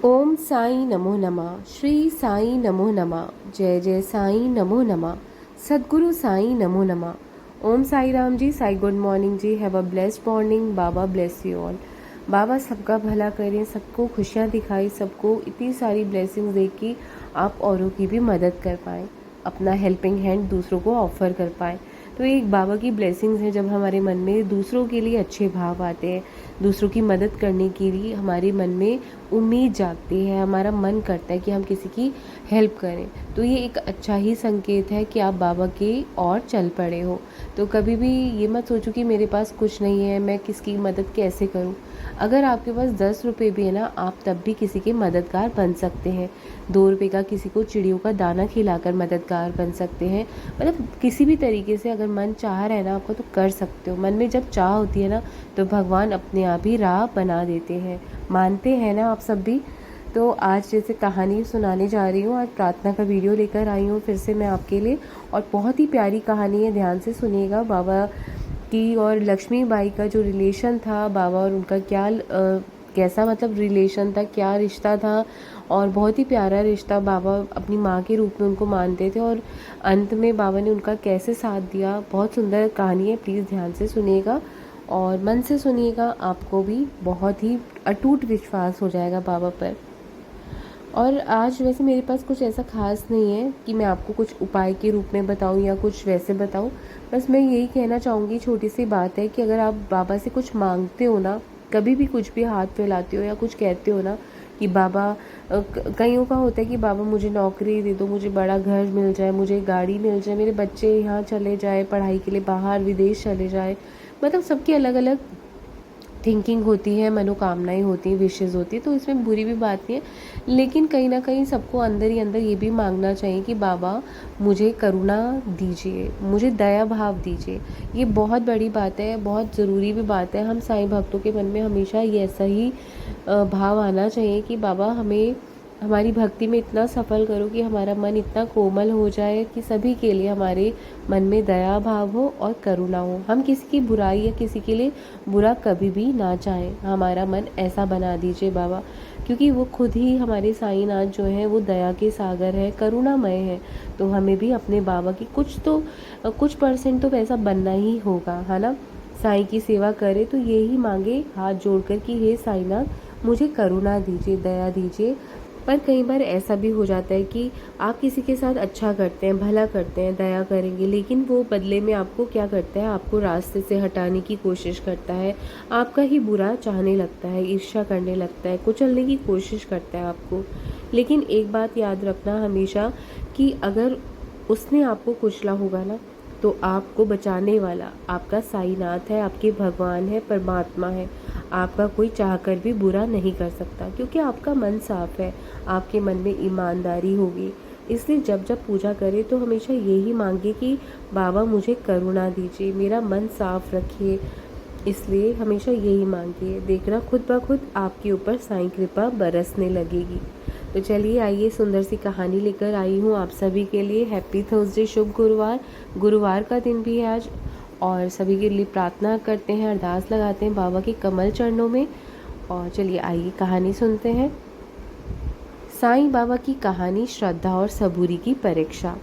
ओम साई नमो नमः। श्री साई नमो नमः। जय जय साई नमो नमः। सद्गुरु साई नमो नमः। Om Sai Ram ji. Sai good morning ji. Have a blessed morning. Baba bless you all. Baba सबका भला करें, सबको खुशियाँ दिखाई, सबको इतनी सारी ब्लेसिंग्स दे कि आप औरों की भी मदद कर पाएँ, अपना हेल्पिंग हैंड दूसरों को ऑफर कर पाएँ। तो ये एक बाबा की ब्लेसिंग्स है जब हमारे मन में दूसरों के लिए अच्छे भाव आते हैं, दूसरों की मदद करने के लिए हमारे मन में उम्मीद जागती है, हमारा मन करता है कि हम किसी की हेल्प करें। तो ये एक अच्छा ही संकेत है कि आप बाबा के और चल पड़े हो। तो कभी भी ये मत सोचो कि मेरे पास कुछ नहीं है, मैं किसकी मदद कैसे करूं। अगर आपके पास 10 रुपये भी है ना, आप तब भी किसी के मददगार बन सकते हैं। 2 रुपये का किसी को चिड़ियों का दाना खिलाकर मददगार बन सकते हैं। मतलब किसी भी तरीके से अगर मन चाह रहा है ना आपको, तो कर सकते हो। मन में जब चाह होती है ना, तो भगवान अपने आप ही राह बना देते हैं। मानते हैं ना आप सब भी। तो आज जैसे कहानी सुनाने जा रही हूँ, आज प्रार्थना का वीडियो लेकर आई हूँ फिर से मैं आपके लिए। और बहुत ही प्यारी कहानी है, ध्यान से सुनिएगा। बाबा की और लक्ष्मी बाई का जो रिलेशन था, बाबा और उनका क्या कैसा मतलब रिलेशन था, क्या रिश्ता था। और बहुत ही प्यारा रिश्ता, बाबा अपनी माँ के रूप में उनको मानते थे और अंत में बाबा ने उनका कैसे साथ दिया। बहुत सुंदर कहानी है, प्लीज़ ध्यान से सुनिएगा और मन से सुनिएगा। आपको भी बहुत ही अटूट विश्वास हो जाएगा बाबा पर। और आज वैसे मेरे पास कुछ ऐसा खास नहीं है कि मैं आपको कुछ उपाय के रूप में बताऊं या कुछ वैसे बताऊं। बस मैं यही कहना चाहूँगी, छोटी सी बात है कि अगर आप बाबा से कुछ मांगते हो ना, कभी भी कुछ भी हाथ फैलाते हो या कुछ कहते हो ना कि बाबा, कईयों का होता है कि बाबा मुझे नौकरी दे दो, मुझे बड़ा घर मिल जाए, मुझे गाड़ी मिल जाए, मेरे बच्चे यहाँ चले जाए पढ़ाई के लिए, बाहर विदेश चले जाए। मतलब सबकी अलग अलग थिंकिंग होती है, मनोकामनाएं होती हैं, विशेज़ होती है, तो इसमें बुरी भी बात नहीं है। लेकिन कहीं ना कहीं सबको अंदर ही अंदर ये भी मांगना चाहिए कि बाबा मुझे करुणा दीजिए, मुझे दया भाव दीजिए। ये बहुत बड़ी बात है, बहुत ज़रूरी भी बात है। हम साईं भक्तों के मन में हमेशा ये ऐसा ही भाव आना चाहिए कि बाबा हमें हमारी भक्ति में इतना सफल करो कि हमारा मन इतना कोमल हो जाए कि सभी के लिए हमारे मन में दया भाव हो और करुणा हो। हम किसी की बुराई या किसी के लिए बुरा कभी भी ना चाहें। हमारा मन ऐसा बना दीजिए बाबा, क्योंकि वो खुद ही हमारे साईनाथ जो हैं वो दया के सागर है, करुणामय है। तो हमें भी अपने बाबा की कुछ परसेंट तो वैसा बनना ही होगा, है ना। साईं की सेवा करे तो यही मांगे हाथ जोड़कर कि हे साईनाथ मुझे करुणा दीजिए, दया दीजिए। पर कई बार ऐसा भी हो जाता है कि आप किसी के साथ अच्छा करते हैं, भला करते हैं, दया करेंगे, लेकिन वो बदले में आपको क्या करता है, आपको रास्ते से हटाने की कोशिश करता है, आपका ही बुरा चाहने लगता है, ईर्ष्या करने लगता है, कुचलने की कोशिश करता है आपको। लेकिन एक बात याद रखना हमेशा कि अगर उसने आपको कुचला होगा ना, तो आपको बचाने वाला आपका साईनाथ है, आपके भगवान है, परमात्मा है। आपका कोई चाहकर भी बुरा नहीं कर सकता, क्योंकि आपका मन साफ है, आपके मन में ईमानदारी होगी। इसलिए जब जब पूजा करें तो हमेशा यही मांगे कि बाबा मुझे करुणा दीजिए, मेरा मन साफ रखिए। इसलिए हमेशा यही मांगिए, देखना खुद ब खुद आपके ऊपर साईं कृपा बरसने लगेगी। तो चलिए आइए, सुंदर सी कहानी लेकर आई हूँ आप सभी के लिए। हैप्पी थर्सडे, शुभ गुरुवार। गुरुवार का दिन भी है आज। और सभी के लिए प्रार्थना करते हैं, अरदास लगाते हैं बाबा के कमल चरणों में। और चलिए आइए कहानी सुनते हैं। साईं बाबा की कहानी, श्रद्धा और सबूरी की परीक्षा।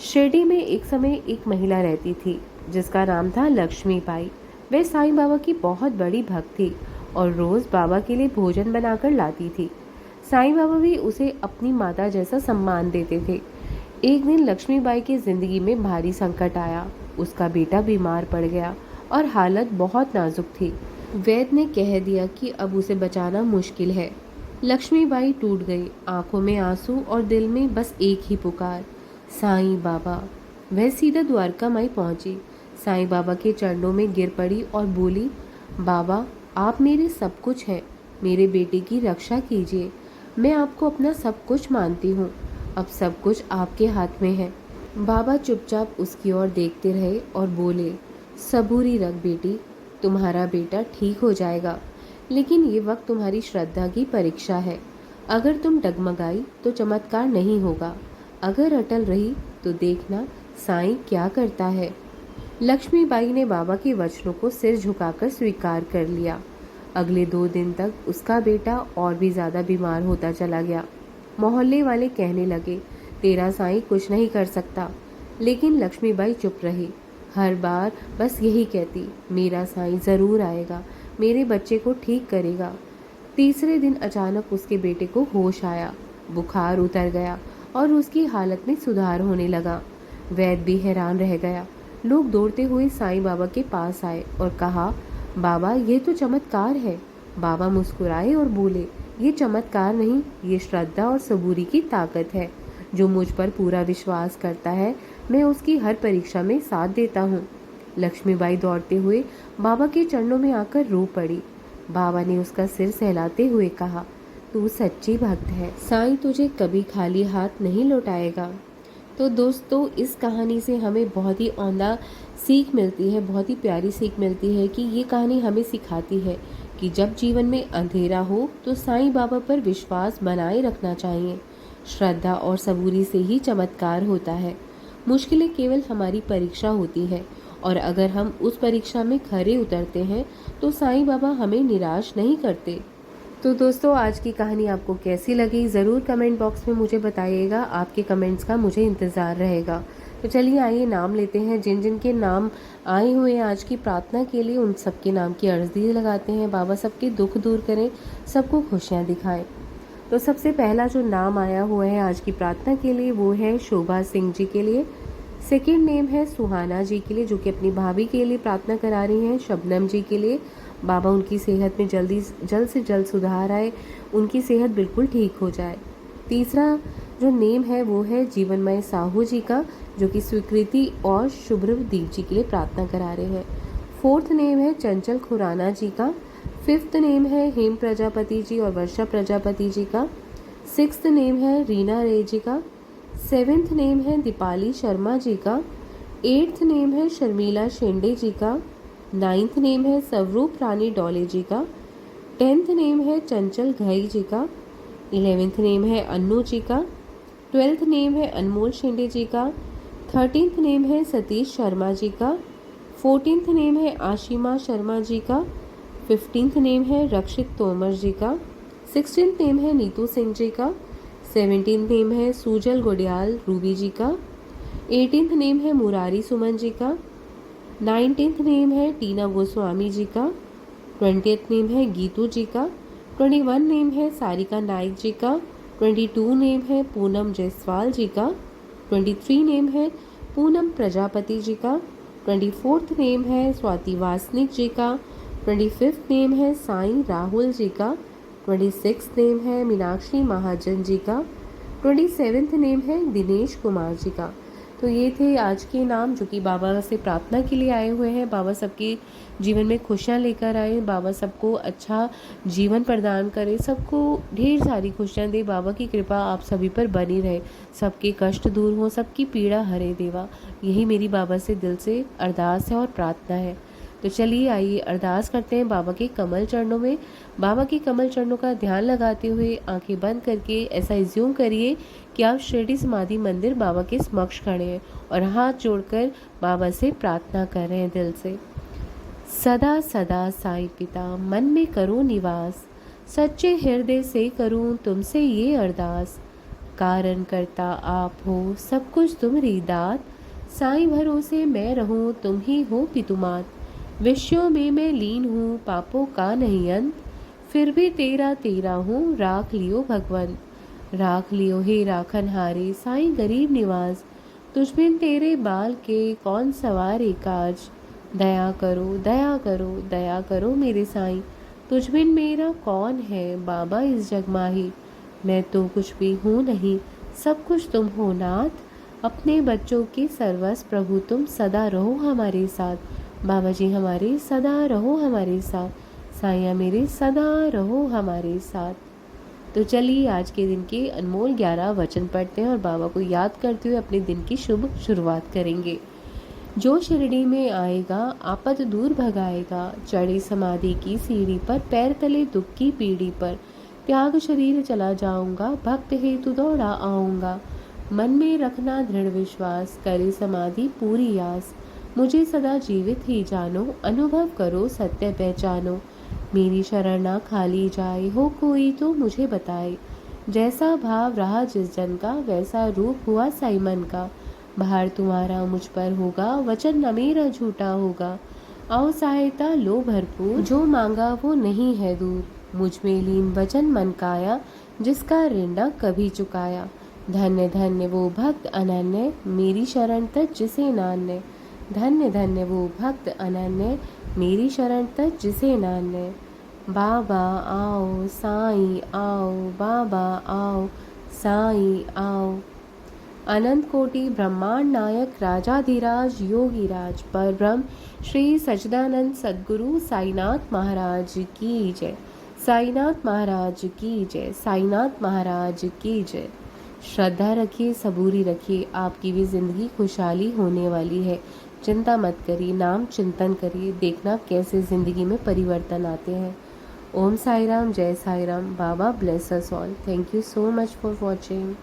शिरडी में एक समय एक महिला रहती थी जिसका नाम था लक्ष्मी बाई। वह साईं बाबा की बहुत बड़ी भक्त थी और रोज बाबा के लिए भोजन बनाकर लाती थी। साईं बाबा भी उसे अपनी माता जैसा सम्मान देते थे। एक दिन लक्ष्मी बाई की जिंदगी में भारी संकट आया। उसका बेटा बीमार पड़ गया और हालत बहुत नाजुक थी। वैद्य ने कह दिया कि अब उसे बचाना मुश्किल है। लक्ष्मी बाई टूट गई, आंखों में आंसू और दिल में बस एक ही पुकार, साईं बाबा। वह सीधा द्वारका माई पहुंची, साईं बाबा के चरणों में गिर पड़ी और बोली, बाबा आप मेरे सब कुछ हैं, मेरे बेटे की रक्षा कीजिए। मैं आपको अपना सब कुछ मानती हूँ, अब सब कुछ आपके हाथ में है। बाबा चुपचाप उसकी ओर देखते रहे और बोले, सबूरी रख बेटी, तुम्हारा बेटा ठीक हो जाएगा, लेकिन ये वक्त तुम्हारी श्रद्धा की परीक्षा है। अगर तुम डगमगाई तो चमत्कार नहीं होगा, अगर अटल रही तो देखना साईं क्या करता है। लक्ष्मीबाई ने बाबा के वचनों को सिर झुकाकर स्वीकार कर लिया। अगले 2 दिन तक उसका बेटा और भी ज़्यादा बीमार होता चला गया। मोहल्ले वाले कहने लगे, तेरा साईं कुछ नहीं कर सकता। लेकिन लक्ष्मीबाई चुप रही। हर बार बस यही कहती, मेरा साईं ज़रूर आएगा, मेरे बच्चे को ठीक करेगा। तीसरे दिन अचानक उसके बेटे को होश आया, बुखार उतर गया और उसकी हालत में सुधार होने लगा। वैद्य भी हैरान रह गया। लोग दौड़ते हुए साईं बाबा के पास आए और कहा, बाबा ये तो चमत्कार है। बाबा मुस्कुराए और बोले, ये चमत्कार नहीं, ये श्रद्धा और सबूरी की ताकत है। जो मुझ पर पूरा विश्वास करता है, मैं उसकी हर परीक्षा में साथ देता हूँ। लक्ष्मीबाई दौड़ते हुए बाबा के चरणों में आकर रो पड़ी। बाबा ने उसका सिर सहलाते हुए कहा, तू सच्ची भक्त है, साईं तुझे कभी खाली हाथ नहीं लौटाएगा। तो दोस्तों, इस कहानी से हमें बहुत ही औंधा सीख मिलती है, बहुत ही प्यारी सीख मिलती है कि ये कहानी हमें सिखाती है कि जब जीवन में अंधेरा हो तो साईं बाबा पर विश्वास बनाए रखना चाहिए। श्रद्धा और सबूरी से ही चमत्कार होता है। मुश्किलें केवल हमारी परीक्षा होती है और अगर हम उस परीक्षा में खरे उतरते हैं तो साईं बाबा हमें निराश नहीं करते। तो दोस्तों, आज की कहानी आपको कैसी लगी ज़रूर कमेंट बॉक्स में मुझे बताइएगा। आपके कमेंट्स का मुझे इंतज़ार रहेगा। तो चलिए आइए नाम लेते हैं। जिन जिन के नाम आए हुए हैं आज की प्रार्थना के लिए, उन सबके नाम की अर्जी लगाते हैं। बाबा सबके दुख दूर करें, सबको खुशियाँ दिखाएं। तो सबसे पहला जो नाम आया हुआ है आज की प्रार्थना के लिए वो है शोभा सिंह जी के लिए। सेकेंड नेम है सुहाना जी के लिए, जो कि अपनी भाभी के लिए प्रार्थना करा रही हैं। शबनम जी के लिए, बाबा उनकी सेहत में जल्द से जल्द सुधार आए, उनकी सेहत बिल्कुल ठीक हो जाए। तीसरा जो नेम है वो है जीवनमय साहू जी का, जो कि स्वीकृति और शुभ्रदीप जी के लिए प्रार्थना करा रहे हैं। फोर्थ नेम है चंचल खुराना जी का। फिफ्थ नेम है हेम प्रजापति जी और वर्षा प्रजापति जी का। सिक्स्थ नेम है रीना रे जी का। सेवेंथ नेम है दीपाली शर्मा जी का। एट्थ नेम है शर्मिला शेंडे जी का। नाइन्थ नेम है स्वरूप रानी डोले जी का। 10th नेम है चंचल घई जी का। 11th नेम है अन्नू जी का। 12th नेम है अनमोल शेंडे जी का। 13th नेम है सतीश शर्मा जी का। 14th नेम है आशिमा शर्मा जी का। 15th नेम है रक्षित तोमर जी का। 16th नेम है नीतू सिंह जी का। 17th नेम है सूजल गोडियाल रूबी जी का। 18th नेम है मुरारी सुमन जी का। 19th नेम है टीना गोस्वामी जी का। 20th नेम है गीतू जी का। 21 नेम है सारिका नाइक जी का। 22 नेम है पूनम जायसवाल जी का। 23 नेम है पूनम प्रजापति जी का। 24th नेम है स्वाति वासनिक जी का। 25th नेम है साईं राहुल जी का। 26th नेम है मीनाक्षी महाजन जी का। 27th नेम है दिनेश कुमार जी का। तो ये थे आज के नाम जो कि बाबा से प्रार्थना के लिए आए हुए हैं। बाबा सबके जीवन में खुशियाँ लेकर आए, बाबा सबको अच्छा जीवन प्रदान करे, सबको ढेर सारी खुशियाँ दे। बाबा की कृपा आप सभी पर बनी रहे, सबके कष्ट दूर हो, सबकी पीड़ा हरे देवा। यही मेरी बाबा से दिल से अरदास है और प्रार्थना है। तो चलिए आइए अरदास करते हैं बाबा के कमल चरणों में। बाबा के कमल चरणों का ध्यान लगाते हुए आंखें बंद करके ऐसा एज्यूम करिए कि आप शिरडी समाधि मंदिर बाबा के समक्ष खड़े हैं और हाथ जोड़कर बाबा से प्रार्थना कर रहे हैं दिल से। सदा सदा साईं पिता मन में करो निवास, सच्चे हृदय से करूं तुमसे ये अरदास। कारण करता आप हो, सब कुछ तुम्हारी दात, साईं भरोसे मैं रहूं, तुम ही हो पितुमात। विषयों में मैं लीन हूँ, पापों का नहीं अंत, फिर भी तेरा तेरा हूँ, राख लियो भगवन। राख लियो हे राखनहारे, साईं गरीब निवास, तुझ बिन तेरे बाल के कौन सवारे काज। दया करो दया करो दया करो मेरे साईं, तुझ बिन मेरा कौन है बाबा इस जग माही। मैं तो कुछ भी हूँ नहीं, सब कुछ तुम हो नाथ, अपने बच्चों के सर्वस्व प्रभु तुम सदा रहो हमारे साथ। बाबा जी हमारे सदा रहो हमारे साथ, साईं मेरे सदा रहो हमारे साथ। तो चलिए आज के दिन के अनमोल 11 वचन पढ़ते हैं और बाबा को याद करते हुए अपने दिन की शुभ शुरुआत करेंगे। जो शिरडी में आएगा आपत दूर भगाएगा, चढ़े समाधि की सीढ़ी पर, पैर तले दुख की पीढ़ी पर, त्याग शरीर चला जाऊंगा, भक्त हेतु दौड़ा आऊंगा। मन में रखना दृढ़ विश्वास, करे समाधि पूरी आस। मुझे सदा जीवित ही जानो, अनुभव करो सत्य पहचानो। मेरी शरण ना खाली जाए, हो कोई तो मुझे बताए। जैसा भाव रहा जिस जन का, वैसा रूप हुआ साई मन का। भार तुम्हारा मुझ पर होगा, वचन न मेरा झूठा होगा। आओ सहायता लो भरपूर, जो मांगा वो नहीं है दूर। मुझ में लीन वचन मन काया, जिसका ऋण न कभी चुकाया। धन्य धन्य वो भक्त अनन्य, मेरी शरण तज जिसे नान्य। धन्य धन्य वो भक्त अनन्य, मेरी शरण तज जिसे नान्य। बाबा आओ साईं आओ, बाबा आओ साईं आओ। अनंत कोटि ब्रह्मांड नायक, राजाधिराज योगीराज, परब्रह्म श्री सच्चिदानंद सद्गुरु साईनाथ महाराज की जय। साईनाथ महाराज की जय। साईनाथ महाराज की जय। श्रद्धा रखिए, सबूरी रखिए, आपकी भी जिंदगी खुशहाली होने वाली है। चिंता मत करिए, नाम चिंतन करिए, देखना कैसे जिंदगी में परिवर्तन आते हैं। ओम साई राम, जय Sai Ram. Baba bless us all. Thank you so much for watching.